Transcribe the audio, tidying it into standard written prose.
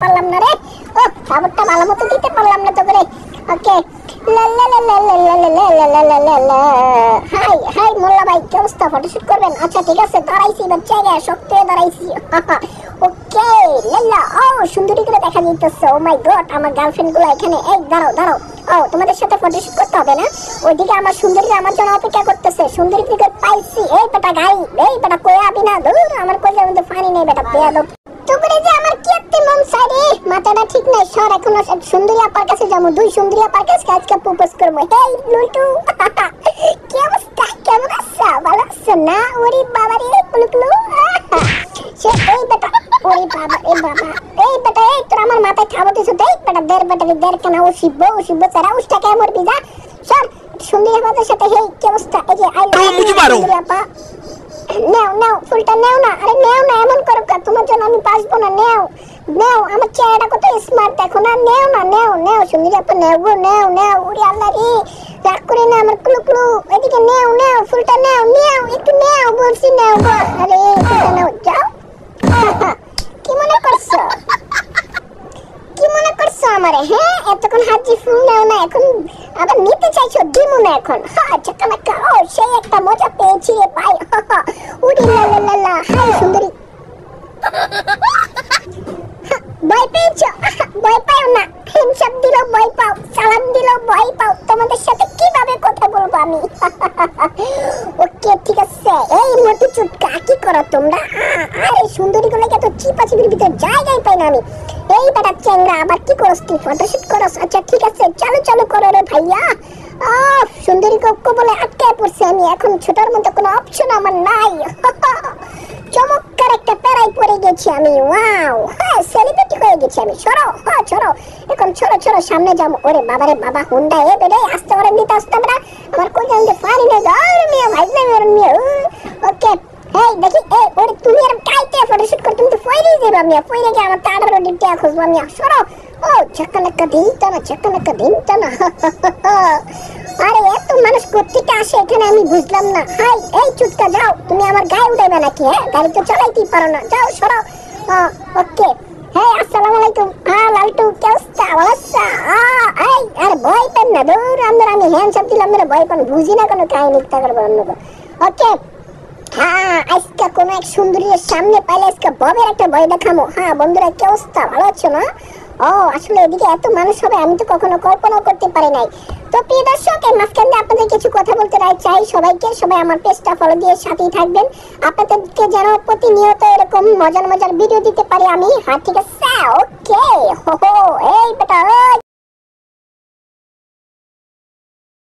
পারলাম না রে। ও সাবরটা ভালো মতো দিতে পারলাম না তো করে। ওকে হাই হাই মোল্লা ভাই, কি অবস্থা? ফটোশুট করবেন? আচ্ছা ঠিক আছে, দাঁড়াইছি এবার জায়গায় শক্ত হয়ে দাঁড়াইছি। ওকে লাল্লা, ও সুন্দরী করে দেখা যাইতেছে। ও মাই গড, আমার গার্লফ্রেন্ড গুলো এখানে। এই দাঁড়াও দাঁড়াও, ও তোমাদের সাথে ফটোশুট করতে হবে না? ওইদিকে আমার সুন্দরী আমার জন্য অপেক্ষা করতেছে। সুন্দরী থেকে পাইছি। এই বেটা গাই, এই বেটা কই আবি না? দূর, আমার কইলে মধ্যে পানি নেই বেটা, বেয়াদব। তোরে যে আমার কি একটা মন সাইরে, মাথাটা ঠিক নাই। সর, এখন সুন্দরী আপার কাছে যাবো। দুই সুন্দরী আপার কাছে আজকে প্রপোজ করবো। হেই লুটু, কি অবস্থা? কেমন আছো? ভালো আছো না? ওরে বাবা রে কুলুকুলু। সে এই বেটা, ওরে বাবা, এই বাবা, এই বেটা, এই তোর আমার মাথায় খাবো দিছো। এই বেটা দের বেটা দের কেন? ও শিববো সারা উষ্টা কে মরবি যা। সর, সুন্দরী আপার সাথে। হেই কি অবস্থা? এই যে আই সুন্দরী আপা, নেও নেও ফুলটা নেও না। আরে নেও না, এমন করো কা? তোমার জন্য আমি বাঁচবো না। নেও নেও, আমার চেহারাটা কত স্মার্ট দেখো না। নেও না, নেও নেও সুন্দরী আপা, নেও গো, নেও নেও। ওরে আল্লাহ রে, রাগ করে না আমার কুলুকুলু। এদিকে নেও নেও ফুলটা নেও, নেও একটু নেও বলছি, নেও গো। আরে ফুলটা নেও, যাও। কি মনে করছো? কি মনে করছো আমারে? হ্যাঁ, এতক্ষণ হাজি ফুল নেও না, এখন আবার নিতে চাইছো? দিমু না এখন। আচ্ছা কামাকা, ও সেই একটা মজা পেয়েছি রে ভাই। উড়ি লা লা লা লা। হাই সুন্দরী, ভয় পেয়েছো? ভয় পাও না, হিমসাপ দিল ভয় পাও, সালাম দিল ভয় পাও। তোমাদের সাথে কিভাবে কথা বলবো আমি? ওকে ঠিক আছে। এই মোটু চুটকা, কি করো তোমরা? আরে সুন্দরী গুলো এত চিপাচিপির ভিতর জায়গায় পাই না আমি। এই বেটা চ্যাংরা, আবার কি করছ তুই? ফটোশুট করছ? আচ্ছা ঠিক আছে, চালু চালু করো রে ভাইয়া। সুন্দরী কক্ষ বলে আটকায় পড়ছে আমি। এখন ছোটার মতো কোনো অপশন আমার নাই। চমৎকার একটা প্যারাই পড়ে গেছি আমি। ওয়াও, হ্যাঁ সেলিব্রিটি হয়ে গেছি আমি। সরো, হ্যাঁ সরো, এখন ছোড়ো ছোড়ো, সামনে যাবো। ওরে বাবারে বাবা, হুন্ডা এ বেড়ে আসতে পারে, নিতে আসতে পারে। আমার কোন জানতে পারি না। আর মিয়া ভাই না মিয়া। ওকে, এই দেখি, এই ওরে তুমি আর কাইতে ফটোশুট কর? তুমি তো ফইরেই যাবে মিয়া। ফইরে গিয়ে আমার তাড়ার ডিপটা খুঁজবো মিয়া। সরো। ও চাকানাকা দিনটা না, চাকানাকা দিনটা না। আরে এত মানুষ কোত্থেকে আসে এখানে আমি বুঝলাম না। হাই এই চুটকা, যাও। তুমি আমার গায়ে উঠাইবে নাকি? হ্যাঁ, গাড়ি তো চালাইতেই পারো না, যাও সরো। ওকে, হ্যাঁ আসসালামু আলাইকুম। লালটু, কি অবস্থা? ভালো আছো? এই আরে ভয় পেন না, দূর। আমি হ্যান্ডসাপ দিলাম, মেরে ভয় পান। বুঝি না কোনো কাহিনী করবো অন্য। ওকে, হ্যাঁ আজকে কোন এক সুন্দরীর সামনে পাইলে আজকে ববের একটা ভয় দেখামো। হ্যাঁ বন্ধুরা, কি অবস্থা? ভালো আছো না? ও আসলে এদিকে এত মানুষ হবে আমি তো কখনো কল্পনা করতে পারি নাই। তো প্রিয় দর্শক, এই মাঝখানে আপনাদের কিছু কথা বলতে চাই সবাইকে। সবাই আমার পেজটা ফলো দিয়ে সাথেই থাকবেন। আপনাদেরকে যেন প্রতিনিয়ত এরকম মজার মজার ভিডিও দিতে পারি আমি। হ্যাঁ ঠিক আছে, ওকে। হো এই বেটা,